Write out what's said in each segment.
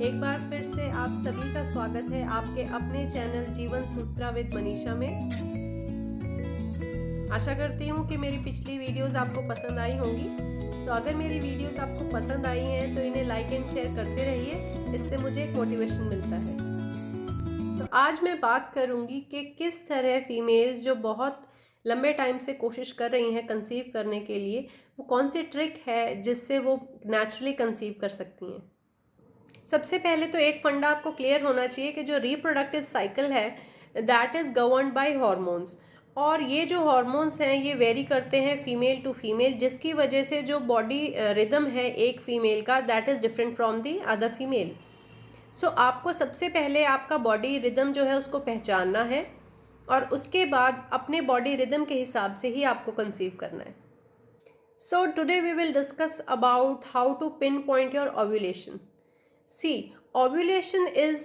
एक बार फिर से आप सभी का स्वागत है आपके अपने चैनल जीवन सूत्रा विद मनीषा में। आशा करती हूँ कि मेरी पिछली वीडियोस आपको पसंद आई होंगी। तो अगर मेरी वीडियोस आपको पसंद आई हैं तो इन्हें लाइक एंड शेयर करते रहिए, इससे मुझे एक मोटिवेशन मिलता है। तो आज मैं बात करूँगी कि किस तरह फीमेल्स जो बहुत लंबे टाइम से कोशिश कर रही हैं कंसीव करने के लिए, वो कौन सी ट्रिक है जिससे वो नेचुरली कंसीव कर सकती हैं। सबसे पहले तो एक फंडा आपको क्लियर होना चाहिए कि जो रिप्रोडक्टिव साइकिल है that is governed bye hormones, और ये जो हार्मोन्स हैं ये वेरी करते हैं फीमेल टू फीमेल, जिसकी वजह से जो बॉडी रिदम है एक फीमेल का that is different from the other female. So आपको सबसे पहले आपका बॉडी रिदम जो है उसको पहचानना है और उसके बाद अपने बॉडी रिदम के हिसाब से ही आपको कंसीव करना है। So today we will discuss about how to pin point your ovulation. See, ovulation is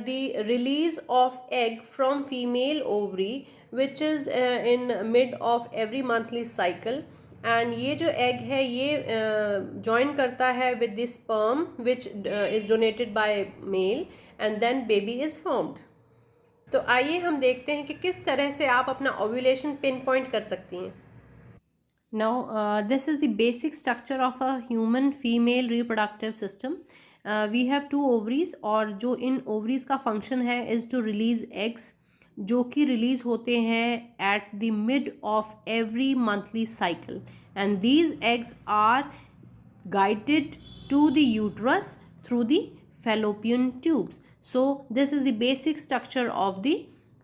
the release of egg from female ovary, which is in mid of every monthly cycle. And ये जो egg है ये join करता है with the sperm which is donated by male, and then baby is formed. तो आइए हम देखते हैं कि किस तरह से आप अपना ovulation pinpoint कर सकती हैं. Now, this is the basic structure of a human female reproductive system. We have two ovaries, और जो इन ओवरीज का फंक्शन है इज़ टू रिलीज एग्स, जो कि रिलीज होते हैं at the mid of every monthly cycle, and these eggs are guided to the uterus through the fallopian tubes. So this is the basic structure of the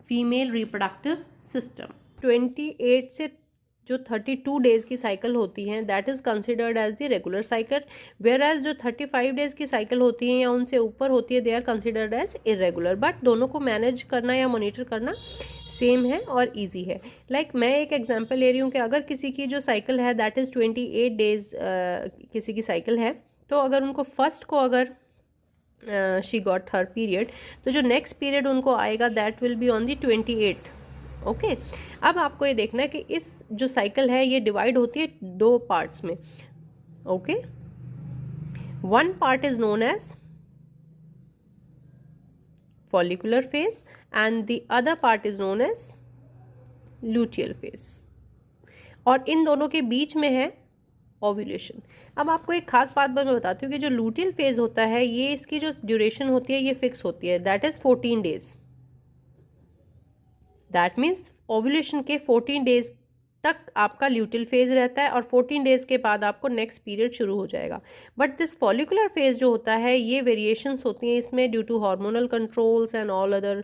female reproductive system. 28 से जो 32 days की cycle होती हैं that is considered as the regular cycle, where as जो 35 days की cycle होती हैं या उनसे ऊपर होती है they are considered as irregular. But दोनों को मैनेज करना या मॉनिटर करना सेम है और इजी है. लाइक मैं एक एग्जांपल ले रही हूँ कि अगर किसी की जो साइकिल है दैट इज़ 28 डेज़ किसी की साइकिल है, तो अगर उनको फर्स्ट को अगर शी गॉट हर पीरियड, तो जो नेक्स्ट पीरियड उनको आएगा that will be on the 28th. Okay, अब आपको ये देखना है कि इस जो साइकिल है ये डिवाइड होती है दो पार्ट्स में. Okay, one part is known as follicular phase and the other part is known as luteal phase, और इन दोनों के बीच में है ओव्यूलेशन. अब आपको एक खास बात मैं बताती हूँ कि जो लूटियल फेज होता है ये इसकी जो ड्यूरेशन होती है ये फिक्स होती है, that is 14 days. That means ovulation के 14 डेज तक आपका ल्यूटियल फेज रहता है और 14 डेज के बाद आपको नेक्स्ट पीरियड शुरू हो जाएगा. बट दिस फॉलिकुलर फेज जो होता है ये वेरिएशंस होती हैं इसमें due to hormonal controls and all other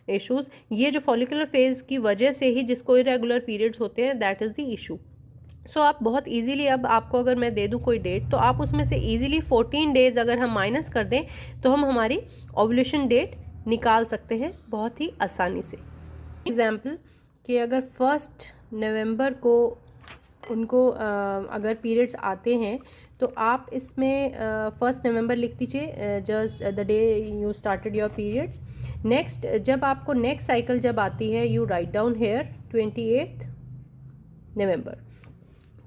issues. ये जो फॉलिकुलर फेज की वजह से ही जिसको इरेगुलर पीरियड्स होते हैं दैट इज़ द इशू. सो आप बहुत इजीली, अब आपको अगर मैं दे दूँ कोई डेट तो आप उसमें से इजीली 14 डेज अगर हम माइनस कर दें तो हम हमारी ओव्यूलेशन डेट निकाल सकते हैं बहुत ही आसानी से. एग्जाम्पल कि अगर 1 नवंबर को उनको अगर पीरियड्स आते हैं तो आप इसमें 1 नवंबर लिख दीजिए, just the day you started your periods. Next जब आपको नेक्स्ट साइकिल जब आती है यू राइट डाउन हेयर 28 नवंबर.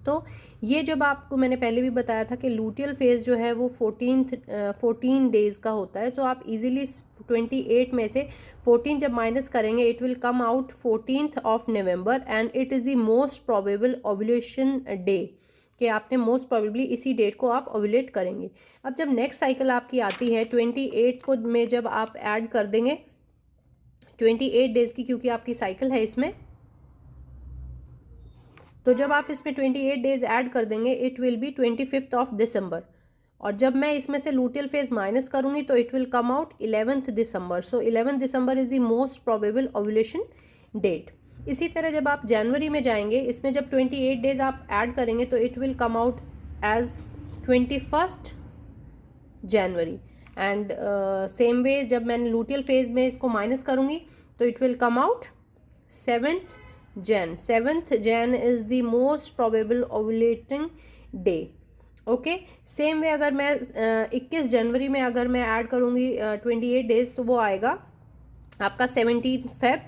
तो ये जब आपको मैंने पहले भी बताया था कि लूटियल फेज जो है वो 14 डेज़ का होता है. तो आप इजीली 28 में से 14 जब माइनस करेंगे it will come out 14th of November, and it is the most probable ovulation day, कि आपने मोस्ट प्रोबेबली इसी डेट को आप ओव्यूलेट करेंगे. अब जब नेक्स्ट साइकिल आपकी आती है 28 को में जब आप ऐड कर देंगे 28 डेज़ की, क्योंकि आपकी साइकिल है इसमें, तो जब आप इसमें 28 डेज ऐड कर देंगे it will B 25th of December, और जब मैं इसमें से लूटियल फेज माइनस करूंगी तो it will come out 11th December. So 11th December is the most probable ovulation date. इसी तरह जब आप जनवरी में जाएंगे इसमें जब 28 डेज आप ऐड करेंगे तो it will come out as 21st January, and same way जब मैंने लूटियल फेज में इसको माइनस करूंगी तो it will come out 7th Jan is the most probable ovulating day. Okay, same way अगर मैं 21 जनवरी में अगर मैं ऐड करूँगी 28 डेज तो वो आएगा आपका 17 Feb,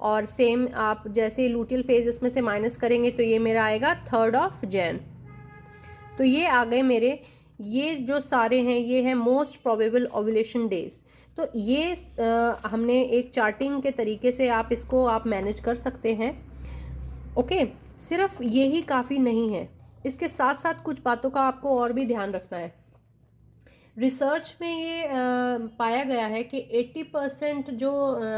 और सेम आप जैसे लूटियल फेज इसमें से माइनस करेंगे तो ये मेरा आएगा 3rd of Jan. तो ये आ गए मेरे ये जो सारे हैं ये हैं मोस्ट प्रोबेबल ओव्यूलेशन डेज। तो ये हमने एक चार्टिंग के तरीके से आप इसको आप मैनेज कर सकते हैं। ओके, सिर्फ यही काफ़ी नहीं है, इसके साथ साथ कुछ बातों का आपको और भी ध्यान रखना है। रिसर्च में ये पाया गया है कि 80% जो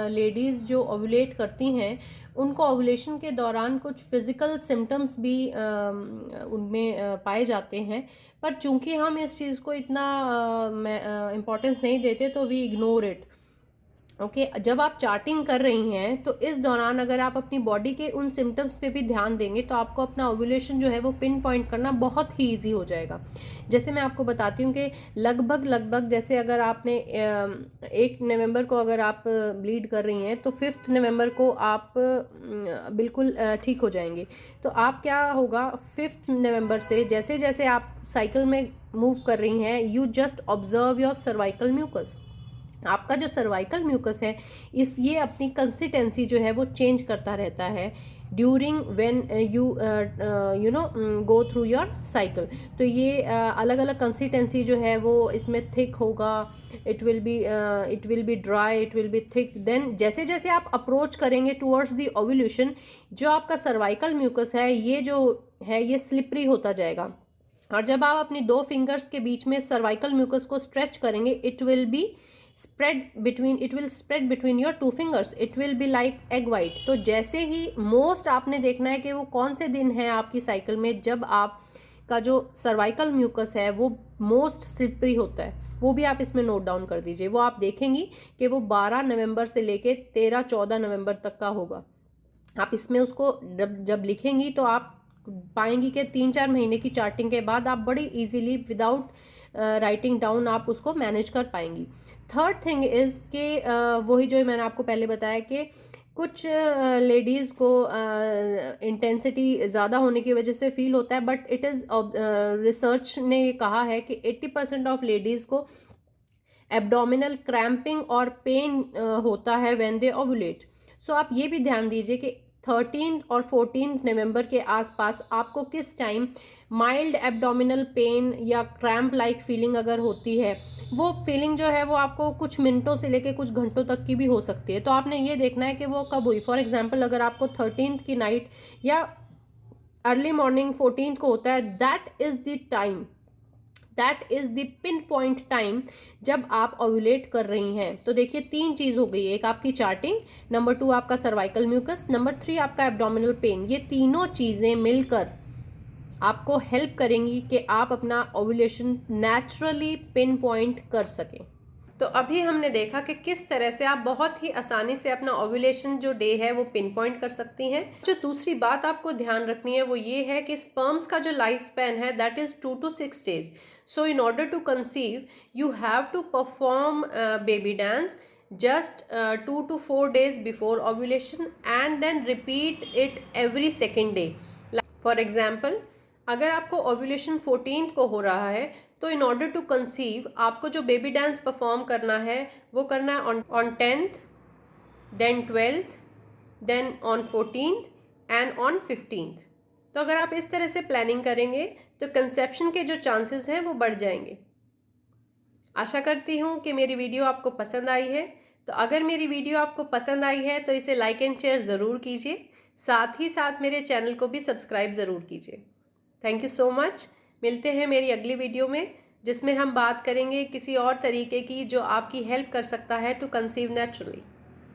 लेडीज़ जो ओव्यूलेट करती हैं उनको ओव्यूलेशन के दौरान कुछ फिज़िकल सिम्टम्स भी उनमें पाए जाते हैं, पर चूंकि हम इस चीज़ को इतना इम्पोर्टेंस नहीं देते तो वी इग्नोर इट। ओके, जब आप चार्टिंग कर रही हैं तो इस दौरान अगर आप अपनी बॉडी के उन सिम्टम्स पे भी ध्यान देंगे तो आपको अपना ओव्यूलेशन जो है वो पिन पॉइंट करना बहुत ही इजी हो जाएगा। जैसे मैं आपको बताती हूँ कि लगभग जैसे अगर आपने 1 नवंबर को अगर आप ब्लीड कर रही हैं तो 5 नवंबर को आप बिल्कुल ठीक हो जाएंगे। तो आप क्या होगा, 5 नवंबर से जैसे जैसे आप साइकिल में मूव कर रही हैं, you just observe your cervical mucus. आपका जो सर्वाइकल म्यूकस है ये अपनी कंसिस्टेंसी जो है वो चेंज करता रहता है during when you know go through your cycle. तो ये अलग अलग कंसिस्टेंसी जो है वो इसमें थिक होगा, it will be dry, it will be thick. Then जैसे जैसे आप अप्रोच करेंगे टुवर्ड्स द ओव्यूलेशन, जो आपका सर्वाइकल म्यूकस है ये जो है ये स्लिपरी होता जाएगा। और जब आप अपनी 2 फिंगर्स के बीच में सर्वाइकल म्यूकस को स्ट्रेच करेंगे, it will spread between your 2 fingers, it will be like egg white। तो जैसे ही मोस्ट आपने देखना है कि वो कौन से दिन है आपकी साइकिल में जब आप का जो सर्वाइकल म्यूकस है वो मोस्ट स्लिपरी होता है, वो भी आप इसमें नोट डाउन कर दीजिए। वो आप देखेंगी कि वो 12 नवंबर से लेके 13-14 नवंबर तक का होगा। आप इसमें उसको जब लिखेंगी तो आप पाएंगी कि 3-4 महीने की चार्टिंग के बाद आप बड़ी इजीली विदाउट राइटिंग डाउन आप उसको मैनेज कर पाएंगी। थर्ड थिंग इज़ कि वही जो मैंने आपको पहले बताया कि कुछ लेडीज़ को इंटेंसिटी ज़्यादा होने की वजह से फील होता है, बट इट इज़ रिसर्च ने ये कहा है कि 80% ऑफ लेडीज़ को एब्डोमिनल क्रैम्पिंग और पेन होता है व्हेन दे ओव्यूलेट। सो आप ये भी ध्यान दीजिए कि 13 और 14 नवंबर के आसपास आपको किस टाइम माइल्ड एब्डोमिनल पेन या क्रैम्प लाइक फीलिंग अगर होती है, वो फीलिंग जो है वो आपको कुछ मिनटों से लेके कुछ घंटों तक की भी हो सकती है। तो आपने ये देखना है कि वो कब हुई। फॉर एग्जांपल अगर आपको 13 की नाइट या अर्ली मॉर्निंग 14 को होता है, that is the pin point time जब आप ओव्यूलेट कर रही हैं। तो देखिए 3 चीज़ हो गई, एक आपकी चार्टिंग, नंबर 2 आपका सर्वाइकल म्यूकस, नंबर 3 आपका एब्डोमिनल पेन। ये तीनों चीज़ें मिलकर आपको हेल्प करेंगी कि आप अपना ओव्यूलेशन नेचुरली पिन पॉइंट कर सकें। तो अभी हमने देखा कि किस तरह से आप बहुत ही आसानी से अपना ओव्यूलेशन जो डे है वो पिन पॉइंट कर सकती हैं। जो दूसरी बात आपको ध्यान रखनी है वो ये है कि स्पर्म्स का जो लाइफ स्पैन है that is 2 to 6 days। So in order to conceive you have to perform baby dance just 2 to 4 days before ovulation and then repeat it every second day। For example अगर आपको ovulation 14th को हो रहा है तो इन order to conceive आपको जो baby dance perform करना है वो करना है on 10th, then 12th, then on 14th and on 15th। तो अगर आप इस तरह से प्लानिंग करेंगे तो कंसेप्शन के जो चांसेस हैं वो बढ़ जाएंगे। आशा करती हूँ कि मेरी वीडियो आपको पसंद आई है। तो अगर मेरी वीडियो आपको पसंद आई है तो इसे लाइक एंड शेयर ज़रूर कीजिए, साथ ही साथ मेरे चैनल को भी सब्सक्राइब ज़रूर कीजिए। Thank you so much. मिलते हैं मेरी अगली वीडियो में जिसमें हम बात करेंगे किसी और तरीके की जो आपकी हेल्प कर सकता है टू कंसीव नेचुरली।